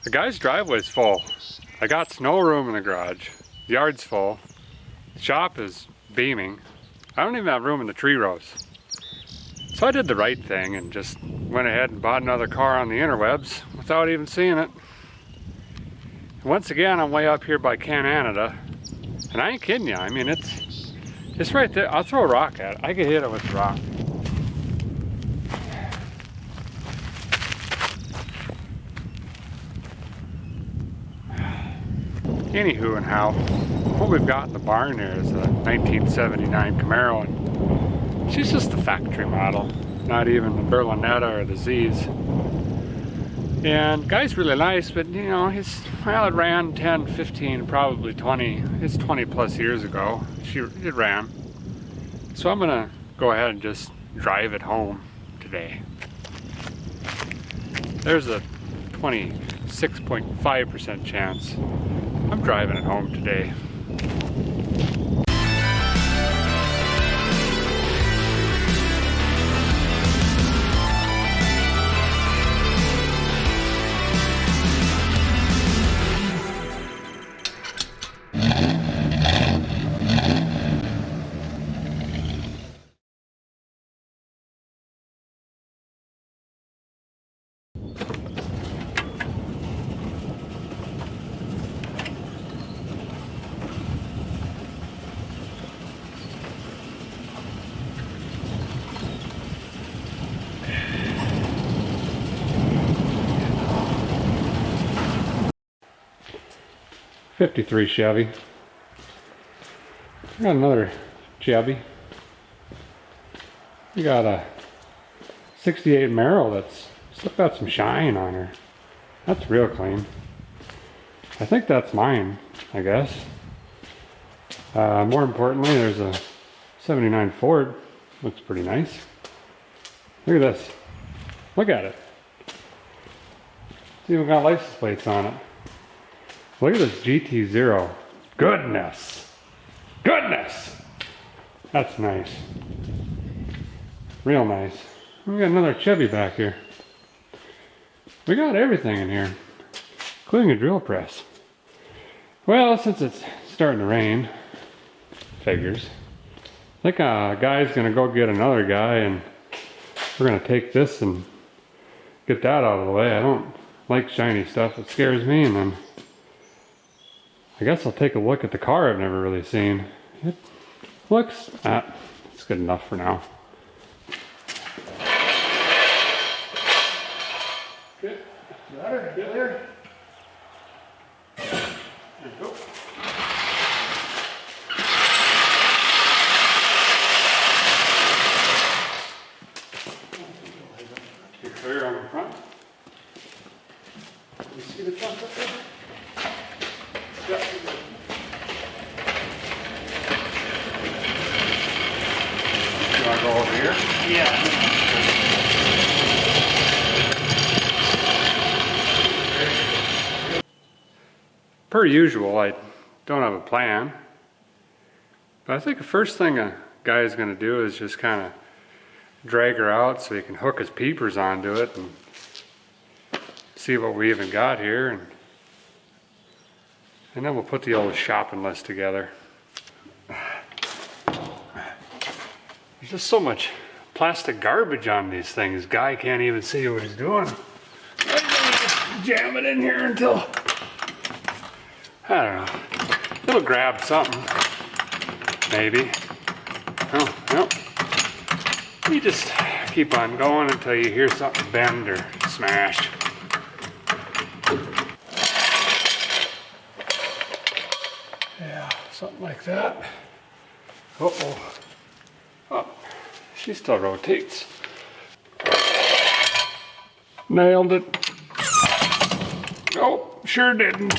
The guy's driveway's full. I got snow room in the garage. The yard's full. The shop is beaming. I don't even have room in the tree rows. So I did the right thing and just went ahead and bought another car on the interwebs without even seeing it. And once again, I'm way up here by Canada. And I ain't kidding you. I mean, it's right there. I'll throw a rock at it. I could hit it with a rock. Anywho and how, what we've got in the barn here is a 1979 Camaro, and she's just the factory model, not even the Berlinetta or the Z's. And guy's really nice, but you know, well, it ran 10, 15, probably 20. It's 20 plus years ago. It ran. So I'm gonna go ahead and just drive it home today. There's a 26.5% chance I'm driving it home today. '53 Chevy. I got another Chevy. We got a '68 Camaro that's still got some shine on her. That's real clean. I think that's mine, I guess. More importantly, there's a '79 Ford. Looks pretty nice. Look at this. Look at it. It's even got license plates on it. Look at this GT0. Goodness! Goodness! That's nice. Real nice. We got another Chevy back here. We got everything in here, including a drill press. Well, since it's starting to rain, figures. I think a guy's gonna go get another guy and we're gonna take this and get that out of the way. I don't like shiny stuff. It scares me, and then I guess I'll take a look at the car I've never really seen. It looks, it's good enough for now. Good. Better, better. There you go. You're clear on the front. You see the front up there? Yeah. You want to go over here? Yeah. Per usual, I don't have a plan. But I think the first thing a guy is going to do is just kind of drag her out so he can hook his peepers onto it and see what we even got here. And then we'll put the old shopping list together. There's just so much plastic garbage on these things. Guy can't even see what he's doing. Just jam it in here until, I don't know, it'll grab something. Maybe. Oh, no. You just keep on going until you hear something bend or smash. Yeah, something like that. Uh-oh. Oh, she still rotates. Nailed it. Nope, sure didn't.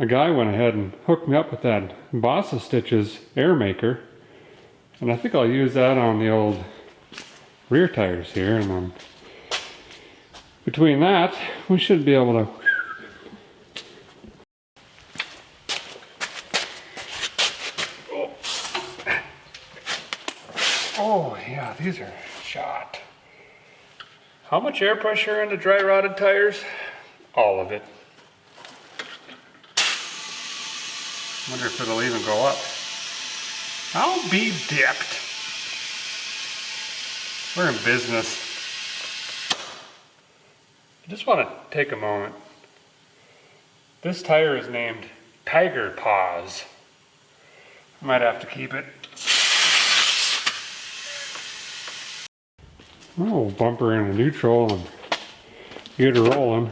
A guy went ahead and hooked me up with that Bossa Stitches air maker. And I think I'll use that on the old rear tires here. And then between that, we should be able to oh yeah, these are How much air pressure into dry rotted tires? All of it. Wonder if it'll even go up. I'll be dipped. We're in business. I just want to take a moment. This tire is named Tiger Paws. I might have to keep it. Oh, bumper into neutral and get her rolling.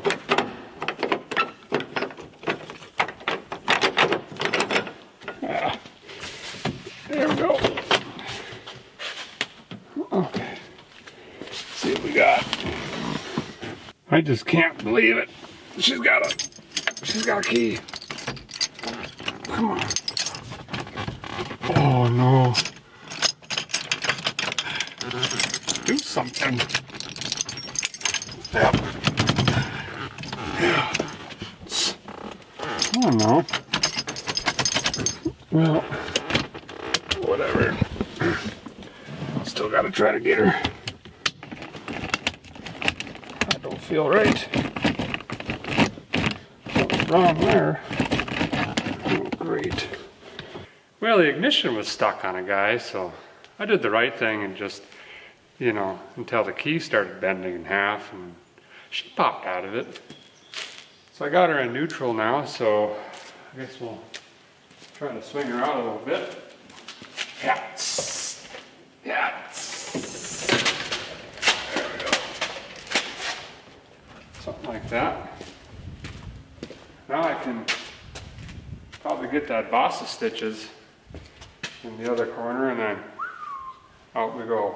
There we go. Okay. Let's see what we got. I just can't believe it. She's got a key. Come on. Oh no. Do something. Yeah. Yeah. Oh no. Well, whatever. Still gotta try to get her. That don't feel right. Something's wrong there. Oh, great. Well, the ignition was stuck on a guy, so I did the right thing and just, you know, until the key started bending in half and she popped out of it. So I got her in neutral now, so I guess we'll try to swing her out a little bit. Yeah. Yeah. There we go. Something like that. Now I can probably get that boss of stitches in the other corner and then out we go.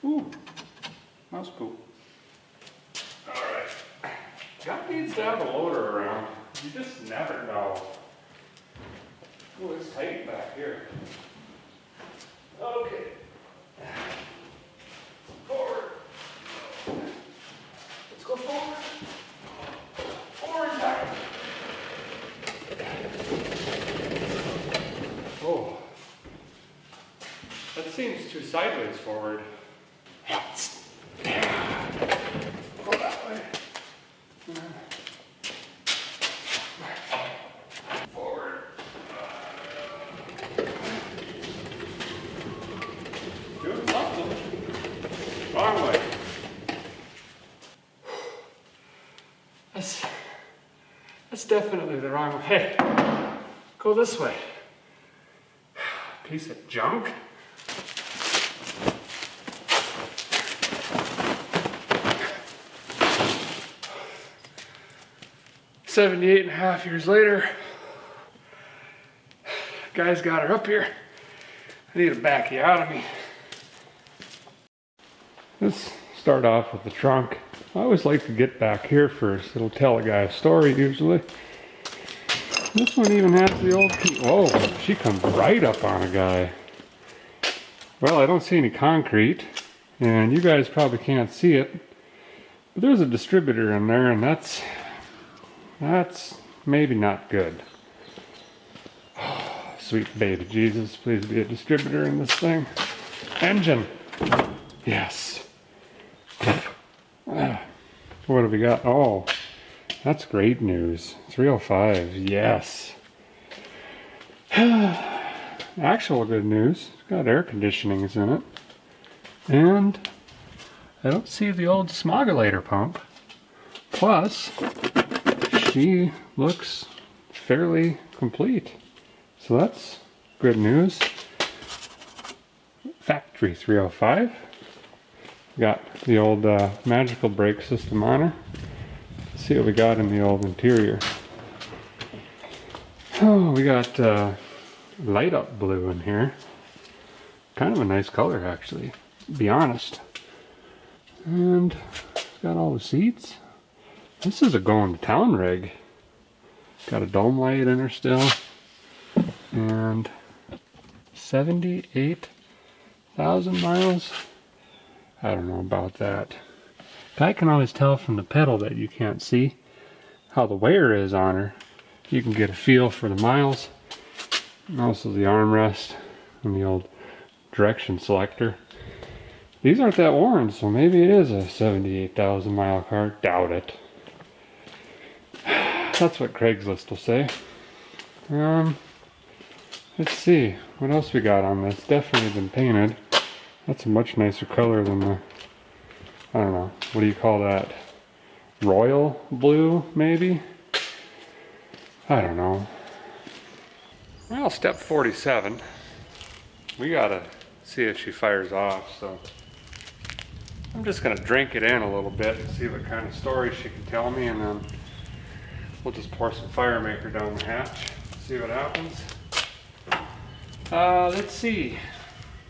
Ooh, mouse poop. Alright. God needs to have a loader around. You just never know. Oh, it's tight back here. Okay. Forward. Let's go forward. Forward and back. Oh. That seems too sideways forward. Go that way. Forward. Doing something. Wrong way. That's definitely the wrong way. Hey, go this way. Piece of junk. $78.5 years later, guy's got her up here. I need a bacchiotomy. Let's start off with the trunk. I always like to get back here first. It'll tell a guy a story usually. This one even has the old key. Whoa, she comes right up on a guy. Well, I don't see any concrete, and you guys probably can't see it, but there's a distributor in there, and that's maybe not good. Oh, sweet baby Jesus, please be a distributor in this thing. Engine. Yes. What have we got? Oh, that's great news. 305, yes. Actual good news. It's got air conditionings in it. And I don't see the old smogulator pump. Plus, she looks fairly complete. So that's good news. Factory 305. Got the old magical brake system on her. Let's see what we got in the old interior. Oh, we got light up blue in here. Kind of a nice color actually, to be honest. And it's got all the seats. This is a going to town rig. Got a dome light in her still. And 78,000 miles. I don't know about that. I can always tell from the pedal that you can't see how the wear is on her. You can get a feel for the miles. And also the armrest and the old direction selector. These aren't that worn, so maybe it is a 78,000 mile car. Doubt it. That's what Craigslist will say. Let's see, what else we got on this? Definitely been painted. That's a much nicer color than the, I don't know, what do you call that? Royal blue, maybe? I don't know. Well, step 47. We gotta see if she fires off, so I'm just gonna drink it in a little bit and see what kind of story she can tell me, and then we'll just pour some fire maker down the hatch, see what happens. Let's see.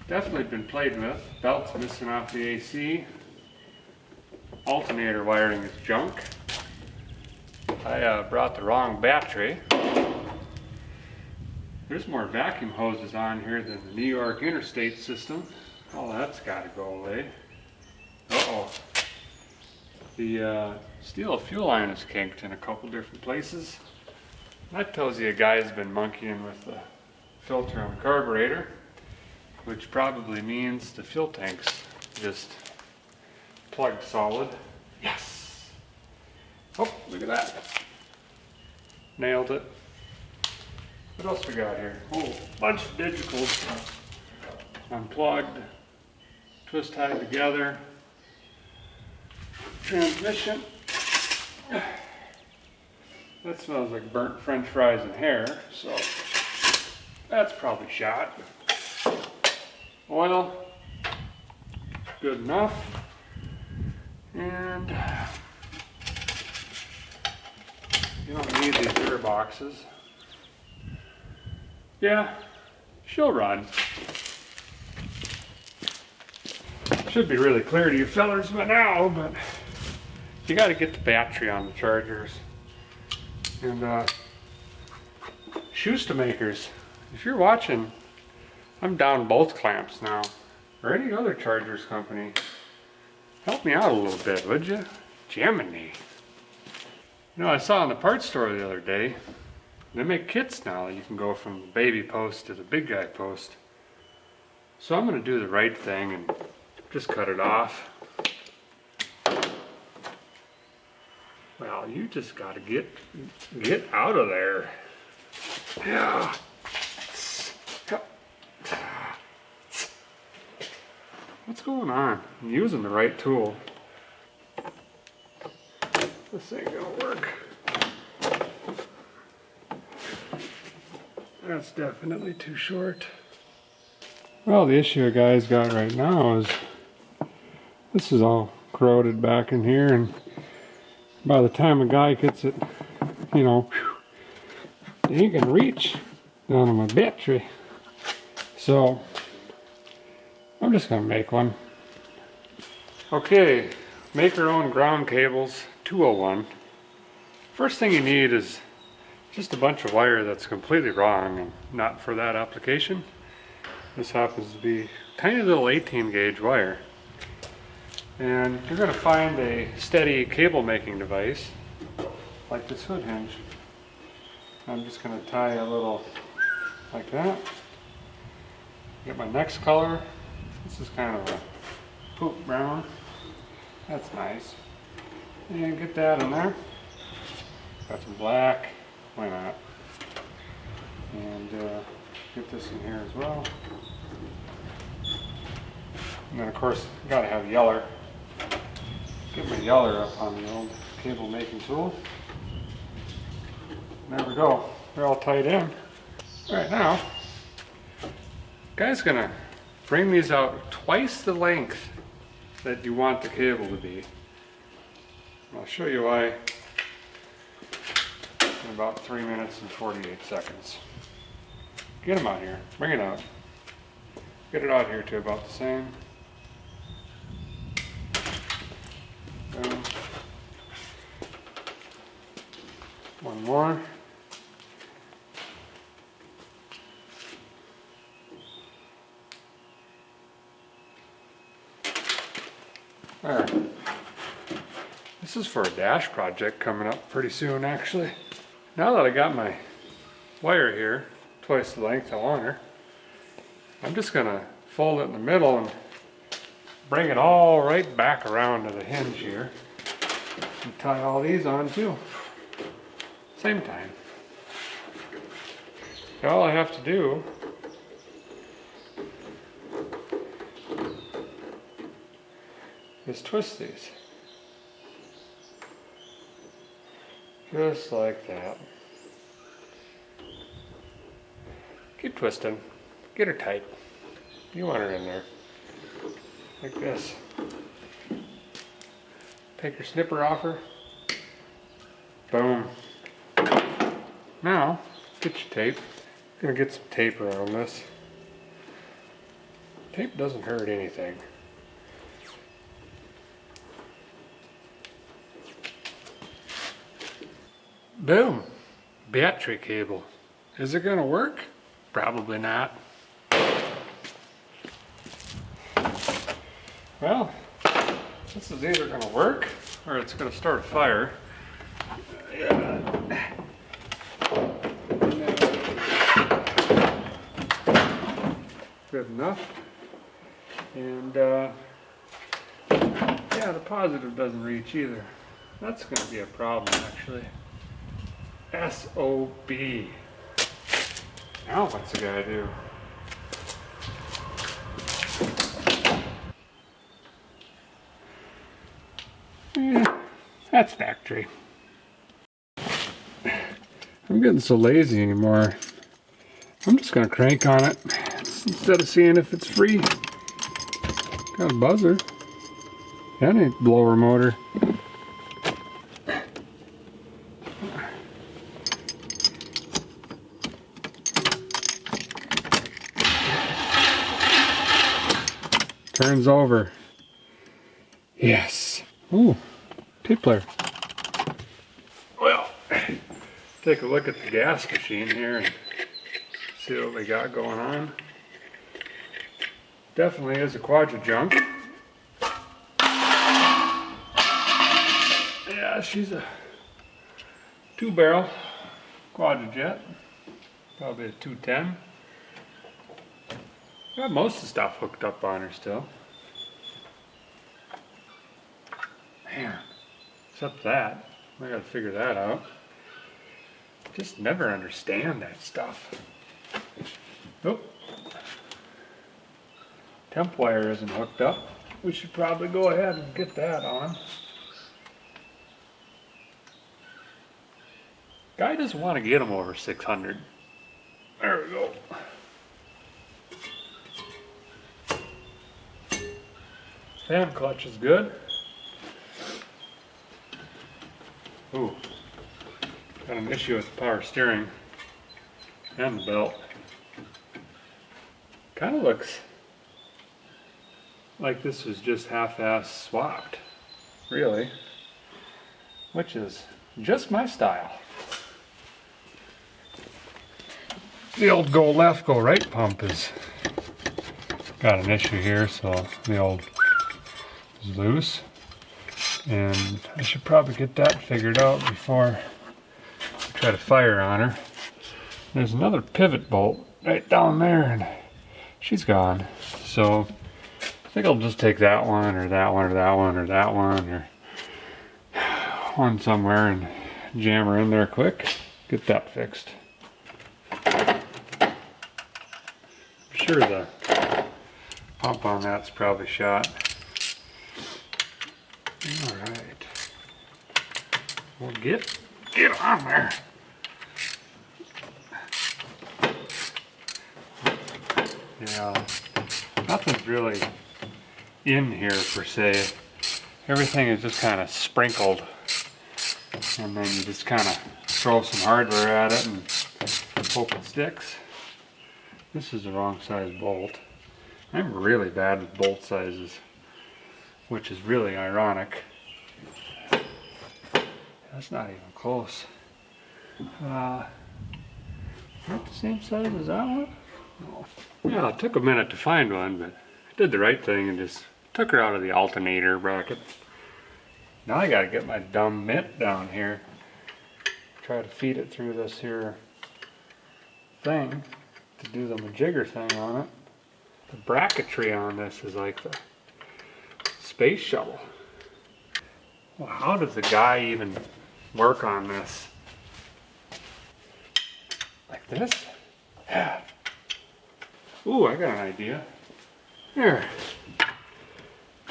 Definitely been played with. Belt's missing off the AC. Alternator wiring is junk. I brought the wrong battery. There's more vacuum hoses on here than the New York interstate system. All that's got to go away. Uh-oh. The steel fuel line is kinked in a couple different places. That tells you a guy's been monkeying with the filter on the carburetor, which probably means the fuel tank's just plugged solid. Yes! Oh, look at that. Nailed it. What else we got here? Oh, bunch of digicals. Unplugged, twist tied together. Transmission. That smells like burnt French fries and hair, so that's probably shot. Oil, good enough. And you don't need these air boxes. Yeah, she'll run. Should be really clear to you fellers by now, but you got to get the battery on the chargers. And Schuster makers, if you're watching, I'm down both clamps now, or any other chargers company. Help me out a little bit, would you? Jiminy. You know, I saw in the parts store the other day, they make kits now. You can go from the baby post to the big guy post. So I'm going to do the right thing and just cut it off. Well, you just got to get out of there. Yeah. What's going on? I'm using the right tool. This ain't gonna work. That's definitely too short. Well, the issue a guy's got right now is this is all corroded back in here, and by the time a guy gets it, you know, he can reach down on my battery. So I'm just gonna make one. Okay, make your own ground cables, 201. First thing you need is just a bunch of wire that's completely wrong and not for that application. This happens to be tiny little 18 gauge wire. And you're gonna find a steady cable making device, like this hood hinge. I'm just gonna tie a little like that. Get my next color. This is kind of a poop brown. That's nice. And get that in there. Got some black. Why not? And get this in here as well. And then of course, gotta have yeller. Get my yeller up on the old cable making tool. There we go. They're all tied in. All right, now, guy's gonna bring these out twice the length that you want the cable to be. I'll show you why in about 3 minutes and 48 seconds. Get them out here. Bring it out. Get it out here to about the same. Boom. One more. There. This is for a dash project coming up pretty soon, actually. Now that I got my wire here, twice the length I want her, I'm just gonna fold it in the middle and bring it all right back around to the hinge here and tie all these on too. Same time. All I have to do is twist these. Just like that. Keep twisting. Get her tight. You want her in there. Like this. Take your snipper off her. Boom. Now, get your tape. I'm gonna get some tape around this. Tape doesn't hurt anything. Boom. Battery cable. Is it gonna work? Probably not. Well, this is either gonna work or it's gonna start a fire. Good enough. And yeah, the positive doesn't reach either. That's gonna be a problem actually. SOB. Now what's the guy do? Yeah, that's factory. I'm getting so lazy anymore. I'm just gonna crank on it instead of seeing if it's free. Got a buzzer. That ain't blower motor. Turns over. Yes. Ooh, tape player. Well, take a look at the gas machine here and see what we got going on. Definitely is a quadra-junk. Yeah, she's a 2-barrel quadra-jet. Probably a 210. Got most of the stuff hooked up on her still. Man, except that. I gotta figure that out. Just never understand that stuff. Nope. Temp wire isn't hooked up. We should probably go ahead and get that on. Guy doesn't want to get them over 600. There we go. Fan clutch is good. Ooh, got an issue with the power steering and the belt. Kind of looks like this was just half-ass swapped, really, which is just my style. The old go left, go right pump is got an issue here, so the old is loose, and I should probably get that figured out before I try to fire on her. There's another pivot bolt right down there and she's gone, so I think I'll just take that one or that one or that one or that one or one somewhere and jam her in there quick, get that fixed. I'm sure the pump on that's probably shot. Alright. Well, get on there. Yeah, nothing's really in here per se. Everything is just kind of sprinkled. And then you just kind of throw some hardware at it and hope it sticks. This is the wrong size bolt. I'm really bad with bolt sizes, which is really ironic. That's not even close. Not the same size as that one? No. Yeah, it took a minute to find one, but I did the right thing and just took her out of the alternator bracket. Now I gotta get my dumb mitt down here. Try to feed it through this here thing to do the majigger thing on it. The bracketry on this is like the space shuttle. Well, how does the guy even work on this? Like this? Yeah. Ooh, I got an idea. Here.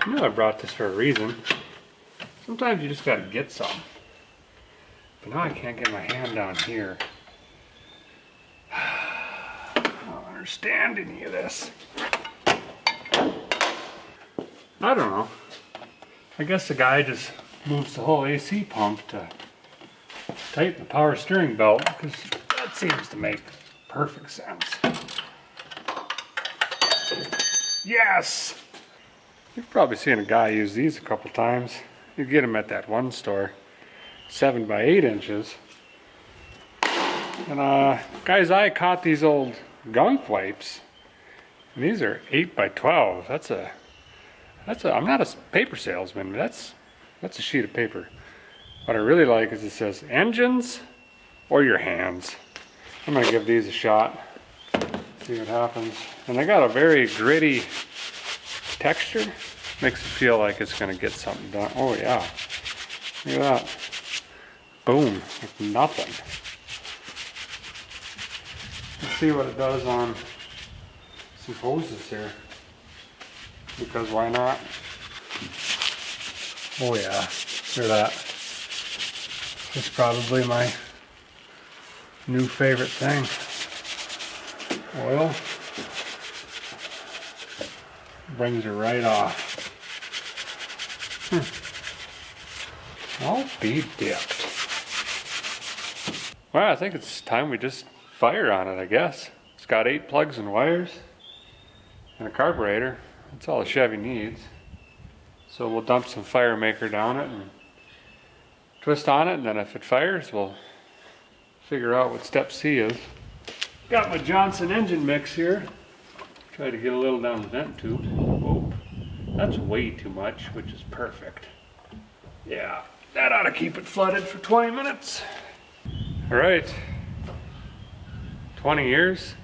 I knew I brought this for a reason. Sometimes you just gotta get some. But now I can't get my hand down here. I don't understand any of this. I don't know. I guess the guy just moves the whole AC pump to tighten the power steering belt, because that seems to make perfect sense. Yes! You've probably seen a guy use these a couple times. You get them at that one store, 7 by 8 inches. And guys, I caught these old gunk wipes. And these are 8 by 12. I'm not a paper salesman, but that's a sheet of paper. What I really like is it says engines or your hands. I'm gonna give these a shot, see what happens. And they got a very gritty texture. Makes it feel like it's gonna get something done. Oh yeah, look at that. Boom, like nothing. Let's see what it does on some hoses here. Because why not? Oh yeah, hear that. It's probably my new favorite thing. Oil. Brings it right off. I'll be dipped. Well, I think it's time we just fire on it, I guess. It's got 8 plugs and wires and a carburetor. That's all a Chevy needs. So we'll dump some fire maker down it and twist on it, and then if it fires, we'll figure out what step C is. Got my Johnson engine mix here. Try to get a little down the vent tube. Whoa, that's way too much, which is perfect. Yeah, that ought to keep it flooded for 20 minutes. All right, 20 years,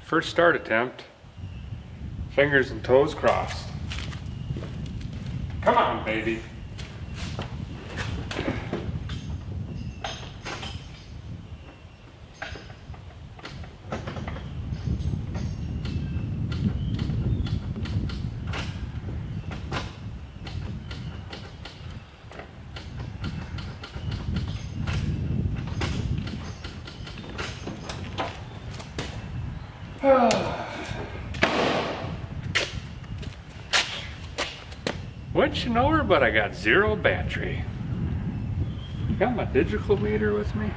first start attempt. Fingers and toes crossed. Come on, baby. Wouldn't you know her, but I got 0 battery. Got my digital meter with me.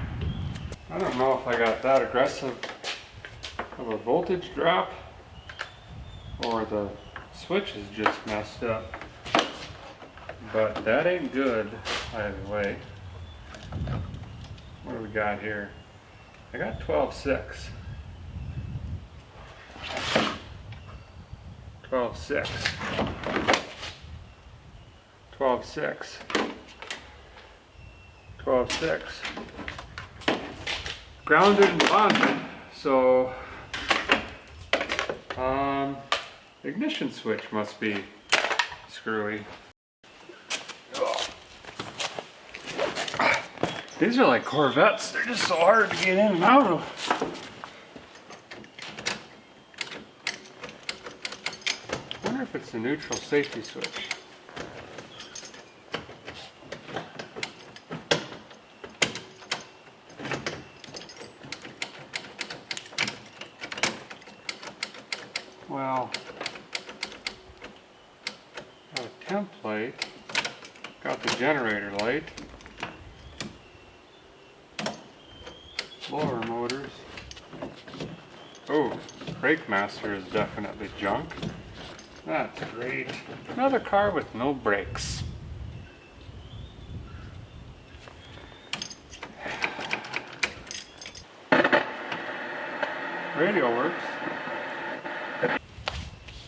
I don't know if I got that aggressive of a voltage drop or the switch is just messed up. But that ain't good either way. What do we got here? I got 12.6. 12.6. 12.6. 12.6. Grounded and bonded, so ignition switch must be screwy. Oh. These are like Corvettes, they're just so hard to get in and out of. I wonder if it's the neutral safety switch. Well, got a template, got the generator light, blower motors. Oh, brake master is definitely junk. That's great. Another car with no brakes. Radio works.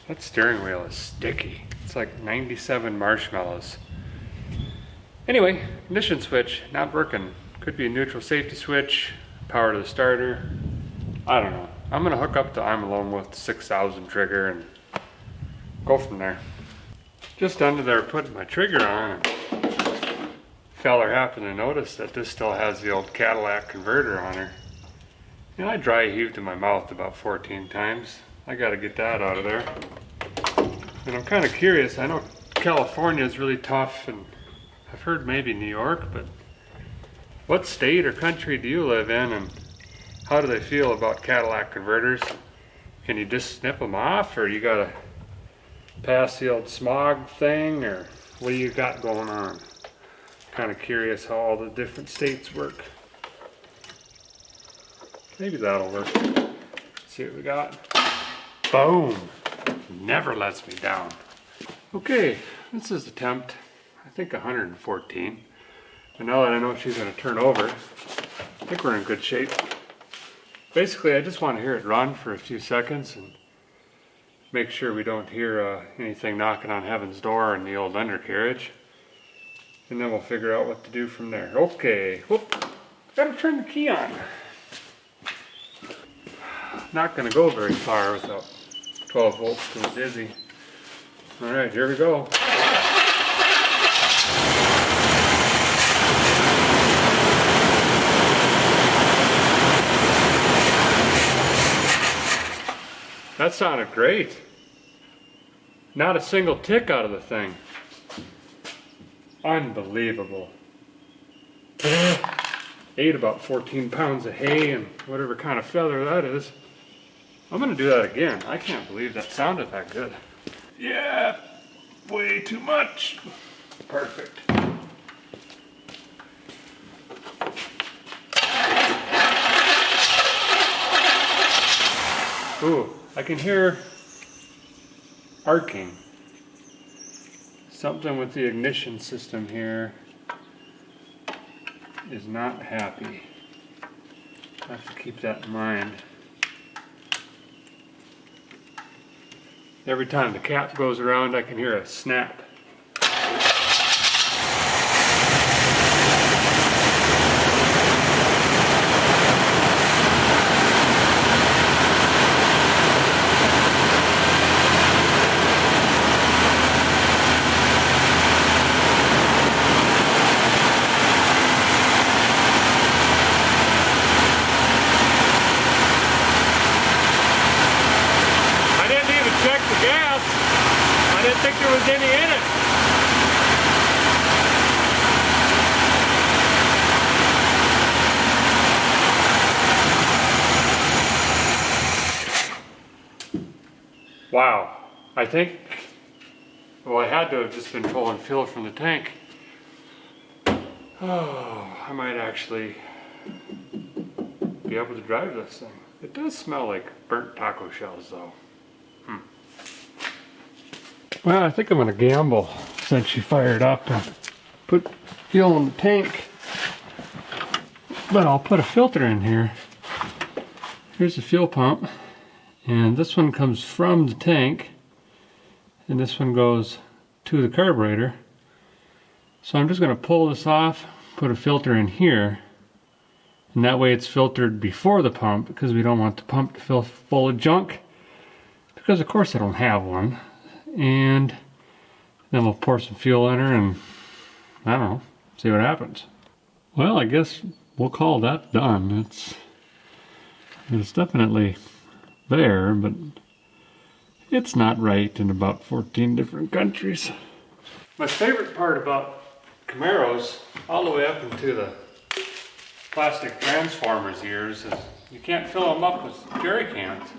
That steering wheel is sticky. It's like 97 marshmallows. Anyway, ignition switch not working. Could be a neutral safety switch, power to the starter. I don't know. I'm gonna hook up the I'm Alone with 6000 trigger and go from there. Just under there putting my trigger on, feller happened to notice that this still has the old Cadillac converter on her. You know, I dry heaved in my mouth about 14 times. I gotta get that out of there. And I'm kind of curious, I know California is really tough, and I've heard maybe New York, but what state or country do you live in, and how do they feel about Cadillac converters? Can you just snip them off, or you gotta pass the old smog thing, or what do you got going on? Kind of curious how all the different states work. Maybe that'll work. Let's see what we got. Boom! Never lets me down. Okay, this is attempt, I think 114. And now that I know she's going to turn over, I think we're in good shape. Basically, I just want to hear it run for a few seconds and make sure we don't hear anything knocking on heaven's door in the old undercarriage. And then we'll figure out what to do from there. Okay, whoop, gotta turn the key on. Not gonna go very far without 12 volts to a dizzy. All right, here we go. That sounded great. Not a single tick out of the thing. Unbelievable. Ate about 14 pounds of hay and whatever kind of feather that is. I'm gonna do that again. I can't believe that sounded that good. Yeah, way too much. Perfect. Ooh, I can hear arcing. Something with the ignition system here is not happy. I have to keep that in mind. Every time the cap goes around, I can hear a snap. I didn't think there was any in it. Wow. I think, well, I had to have just been pulling fuel from the tank. Oh, I might actually be able to drive this thing. It does smell like burnt taco shells though. Well, I think I'm gonna gamble since she fired up and put fuel in the tank. But I'll put a filter in here. Here's the fuel pump, and this one comes from the tank, and this one goes to the carburetor. So I'm just gonna pull this off, put a filter in here, and that way it's filtered before the pump, because we don't want the pump to fill full of junk, because of course I don't have one. And then we'll pour some fuel in her and, I don't know, see what happens. Well, I guess we'll call that done. It's definitely there, but it's not right in about 14 different countries. My favorite part about Camaros, all the way up into the plastic Transformers ears, is you can't fill them up with jerry cans.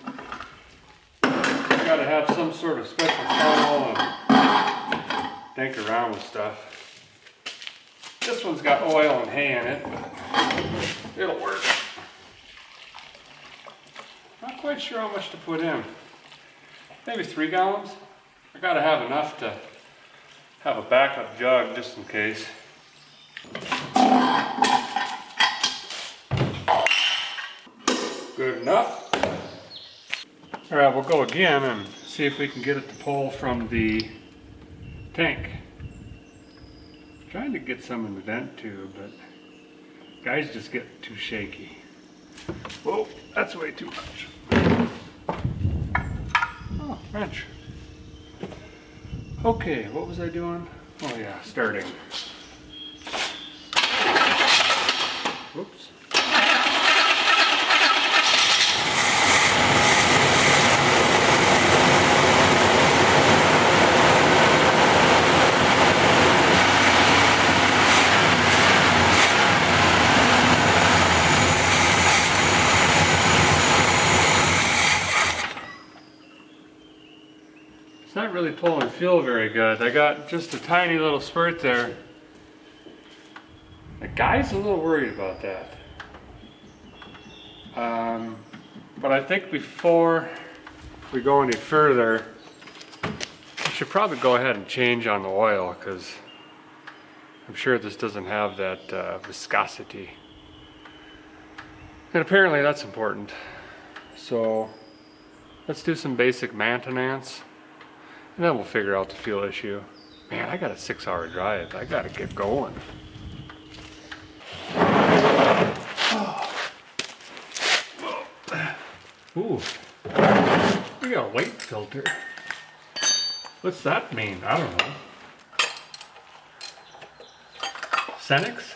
You gotta have some sort of special funnel and dink around with stuff. This one's got oil and hay in it, but it'll work. Not quite sure how much to put in. Maybe 3 gallons. I gotta have enough to have a backup jug just in case. Good enough. All right, we'll go again and see if we can get it to pull from the tank. Trying to get some in the vent tube, but guys just get too shaky. Whoa, that's way too much. Oh, wrench. Okay, what was I doing? Oh yeah, starting. Whoops. not really pulling fuel very good. I got just a tiny little spurt there. The guy's a little worried about that. But I think before we go any further, I should probably go ahead and change on the oil, because I'm sure this doesn't have that viscosity. And apparently that's important. So let's do some basic maintenance, and then we'll figure out the fuel issue. Man, I got a 6-hour drive. I gotta get going. Ooh, we got a weight filter. What's that mean? I don't know. Senex?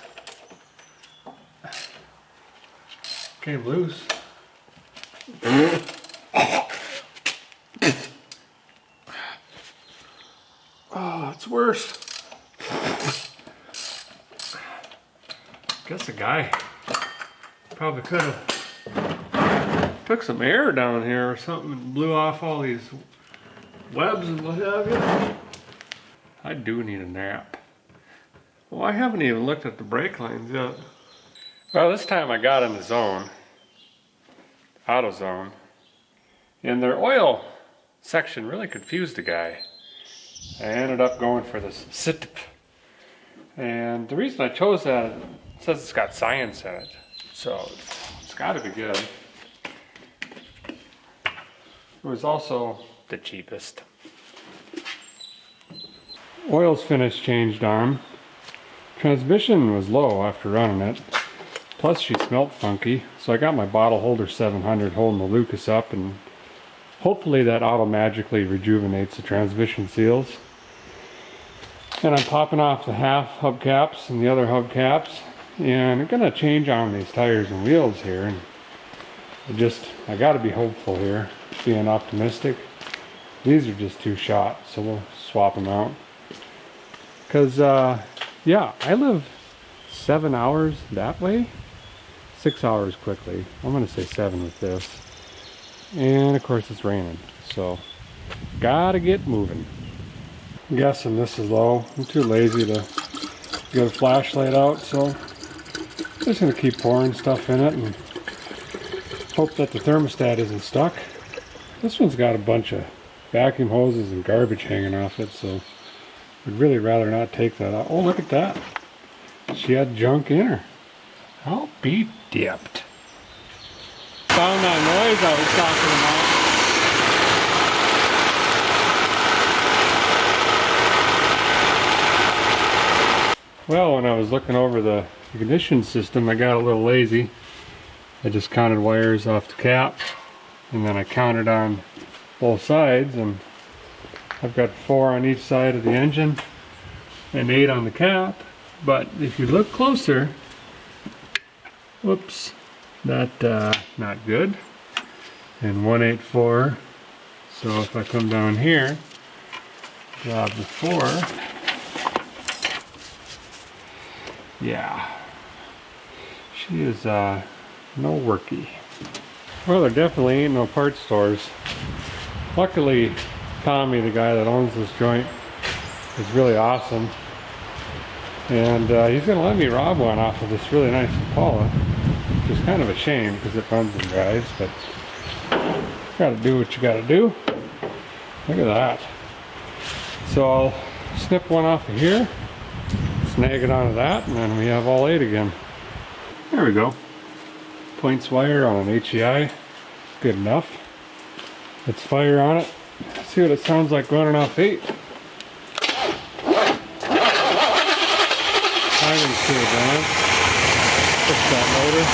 Came loose. Oh, it's worse. Guess the guy probably could have took some air down here or something and blew off all these webs and what have you. I do need a nap. Well, I haven't even looked at the brake lines yet. Well, this time I got in the zone, auto zone, and their oil section really confused the guy. I ended up going for this SITP. And the reason I chose that, it says it's got science in it. So it's gotta be good. It was also the cheapest. Oil's finished, changed arm. Transmission was low after running it. Plus she smelt funky. So I got my bottle holder 700 holding the Lucas up, and hopefully that auto magically rejuvenates the transmission seals. And I'm popping off the half hubcaps and the other hubcaps. And I'm gonna change on these tires and wheels here. And I gotta be hopeful here, being optimistic. These are just too shot, so we'll swap them out. Cause yeah, I live 7 hours that way, 6 hours quickly. I'm gonna say 7 with this. And of course it's raining, so gotta get moving. I'm guessing this is low. I'm too lazy to get a flashlight out, so I'm just gonna keep pouring stuff in it and hope that the thermostat isn't stuck. This one's got a bunch of vacuum hoses and garbage hanging off it, so I'd really rather not take that out. Oh, look at that. She had junk in her. I'll be dipped. Found that noise I was talking about. Well, when I was looking over the ignition system, I got a little lazy. I just counted wires off the cap, and then I counted on both sides, and I've got 4 on each side of the engine and 8 on the cap. But if you look closer, whoops, that not good. And 184. So if I come down here, grab the 4. Yeah, she is no worky. Well, there definitely ain't no parts stores. Luckily, Tommy, the guy that owns this joint, is really awesome. And he's going to let me rob one off of this really nice Impala, which is kind of a shame because it runs and drives, but gotta do what you gotta do. Look at that. So I'll snip one off of here, snag it onto that, and then we have all 8 again. There we go. Points wire on an HEI. Good enough. Let's fire on it. See what it sounds like running off 8. Timing's cool down. Push that motor.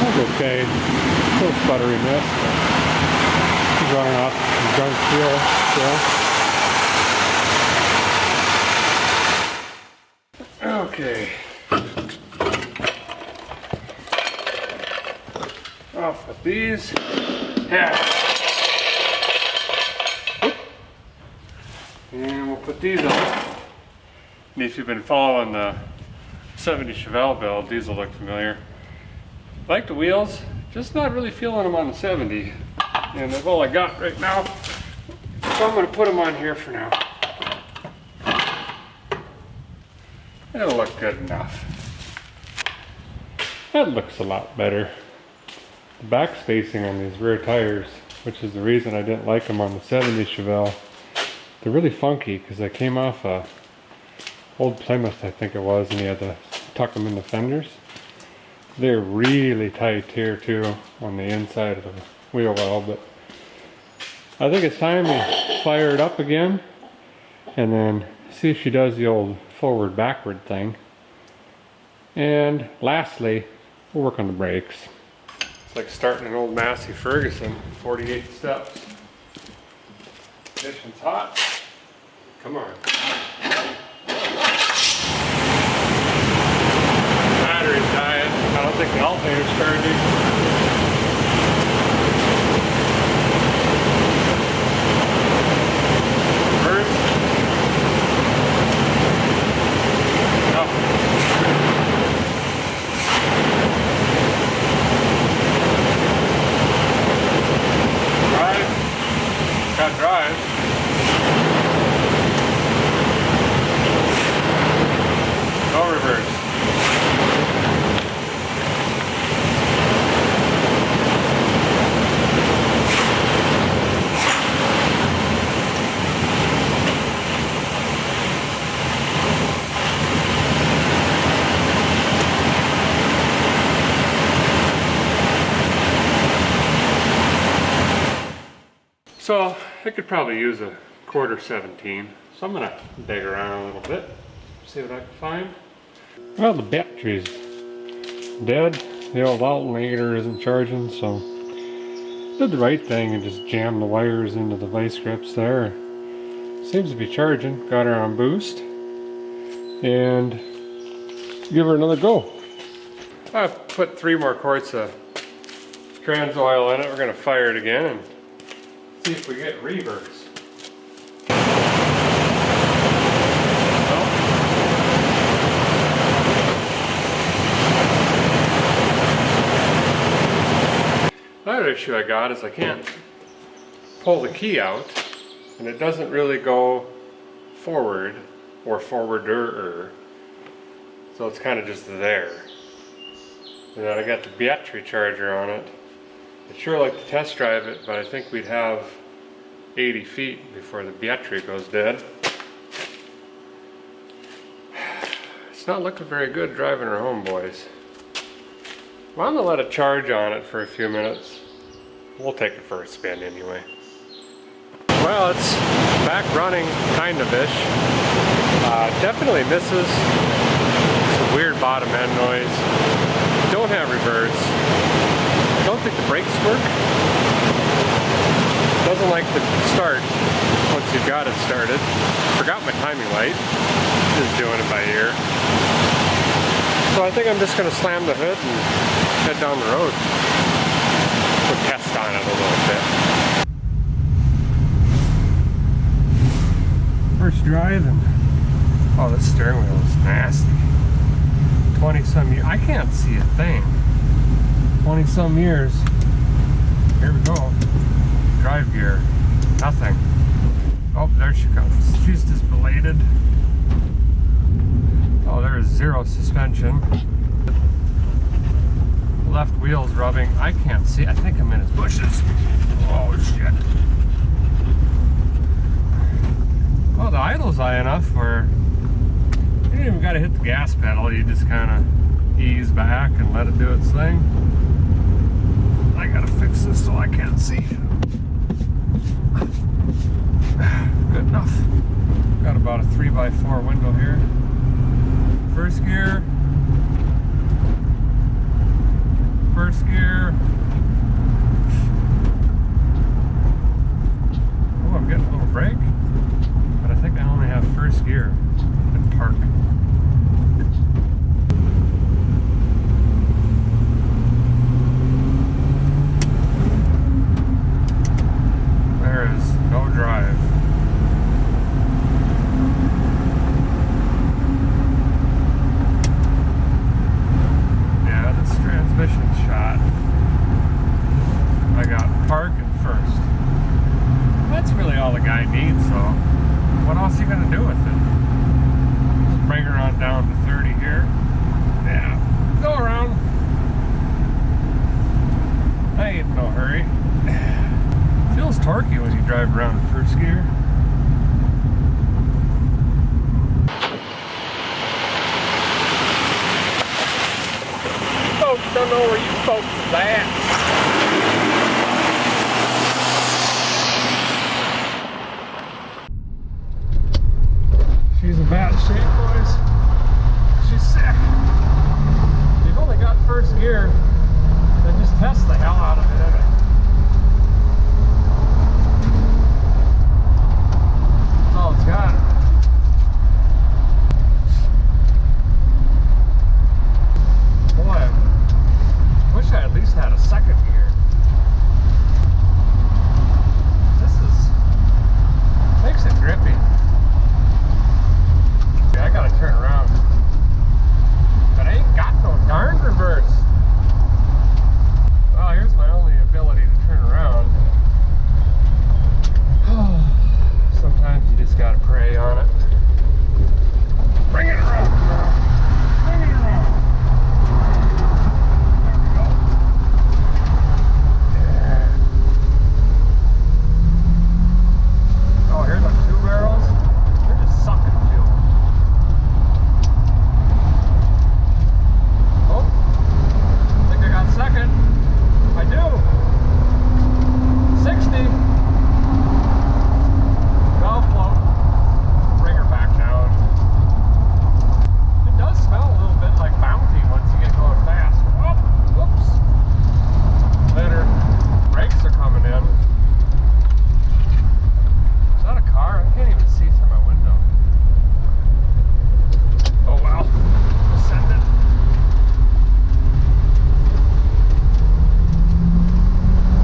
That's okay. Still sputtery mess. He's running off some junk fuel still. Okay. Off with these. Yeah. And we'll put these on. And if you've been following the 70 Chevelle build, these will look familiar. Like the wheels, just not really feeling them on the 70. And that's all I got right now. So I'm going to put them on here for now. It'll look good enough. That looks a lot better. The back spacing on these rear tires, which is the reason I didn't like them on the 70 Chevelle, they're really funky because they came off a old Plymouth, I think it was, and you had to tuck them in the fenders. They're really tight here too on the inside of the wheel well, but I think it's time we fire it up again and then see if she does the old forward backward thing. And lastly, we'll work on the brakes. It's like starting an old Massey Ferguson, 48 steps. Ignition's hot. Come on. Battery's dying. I don't think the alternator's starting. Drive. No reverse. So I could probably use a quarter 17, so I'm gonna dig around a little bit, see what I can find. Well, the battery's dead. The old alternator isn't charging, so did the right thing and just jammed the wires into the vice grips there. Seems to be charging. Got her on boost and give her another go. I've put 3 more quarts of trans oil in it. We're gonna fire it again and see if we get reverse. Another issue I got is I can't pull the key out and it doesn't really go forward or forwarder, so it's kind of just there. And then I got the battery charger on it. I'd sure like to test drive it, but I think we'd have 80 feet before the battery goes dead. It's not looking very good driving her home, boys. Well, I'm gonna let it charge on it for a few minutes. We'll take it for a spin anyway. Well, it's back running, kind of-ish. Definitely misses. It's a weird bottom end noise. Don't have reverse. Don't think the brakes work. Doesn't like to start once you've got it started. Forgot my timing light. Just doing it by ear. So I think I'm just going to slam the hood and head down the road. We'll test on it a little bit. First drive and oh, this steering wheel is nasty. 20-some years. I can't see a thing. 20-some years. Here we go. Drive gear. Nothing. Oh, there she comes. She's just belated. Oh, there is zero suspension. Left wheel's rubbing. I can't see. I think I'm in his bushes. Oh, shit. Well, the idle's high enough where you don't even got to hit the gas pedal. You just kind of ease back and let it do its thing. I got to fix this so I can't see. Good enough. Got about a 3x4 window here. First gear. First gear. Oh, I'm getting a little brake, but I think I only have first gear and park. There is no drive. I got park and first. That's really all the guy needs, so what else are you gonna do with it? Just bring her on down to 30 here. Yeah, go around. I ain't in no hurry. Feels torquey when you drive around in first gear. Folks don't know where you folks is at. She's in bad shape, boys. She's sick. If you've only got first gear, then just test the hell out of it. That's all it's got. Boy, I wish I at least had a second gear. This makes it grippy. I gotta turn around. But I ain't got no darn reverse. Well, here's my only ability to turn around. Sometimes you just gotta pray on it. Bring it around, girl. Bring it around. There we go. Yeah. Oh, here's the two barrels. They're just sucking fuel. Oh, I think I got second. I do. 60. Valve float. Bring her back down. It does smell a little bit like Bounty once you get going fast. Oh, whoops. Then her brakes are coming in. Is that a car? I can't even see through my window. Oh well. We'll send it.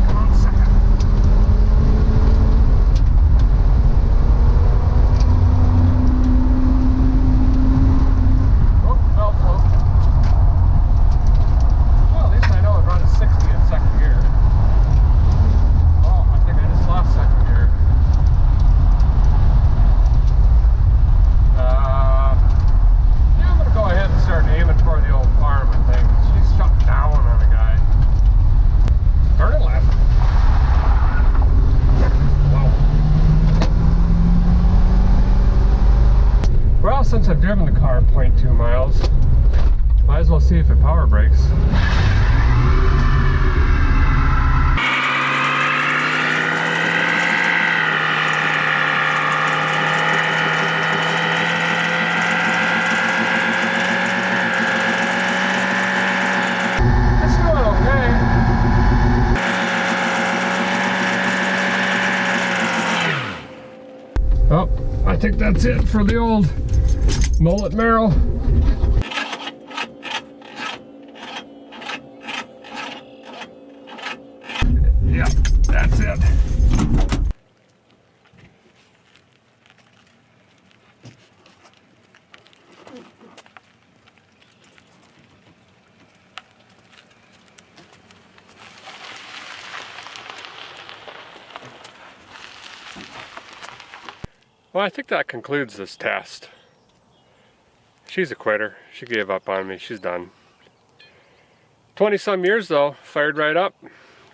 Come on, second. Oh, valve float. Well, at least I know it run at 60 in second gear. Oh, I think I just lost second gear. Yeah, I'm gonna go ahead and start aiming for the old farm, I think. She's shut down on a guy. Turning left. Wow. Well, since I've driven the car 0.2 miles, might as well see if it power brakes. It's doing okay. Oh, I think that's it for the old mullet marrow. Yeah, that's it. Well, I think that concludes this test. She's a quitter. She gave up on me. She's done. 20-some years though, fired right up.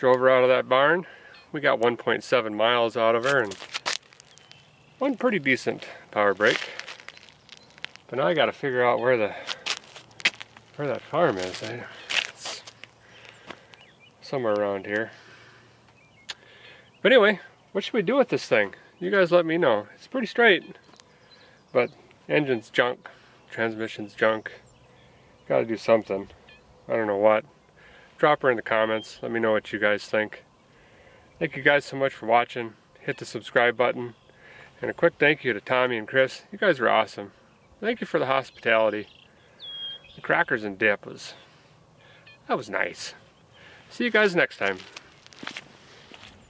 Drove her out of that barn. We got 1.7 miles out of her and one pretty decent power brake. But now I got to figure out where that farm is. It's somewhere around here. But anyway, what should we do with this thing? You guys let me know. It's pretty straight, but engine's junk, transmission's junk. Gotta do something. I don't know what. Drop her in the comments. Let me know what you guys think. Thank you guys so much for watching. Hit the subscribe button. And a quick thank you to Tommy and Chris. You guys were awesome. Thank you for the hospitality. The crackers and dip that was nice. See you guys next time.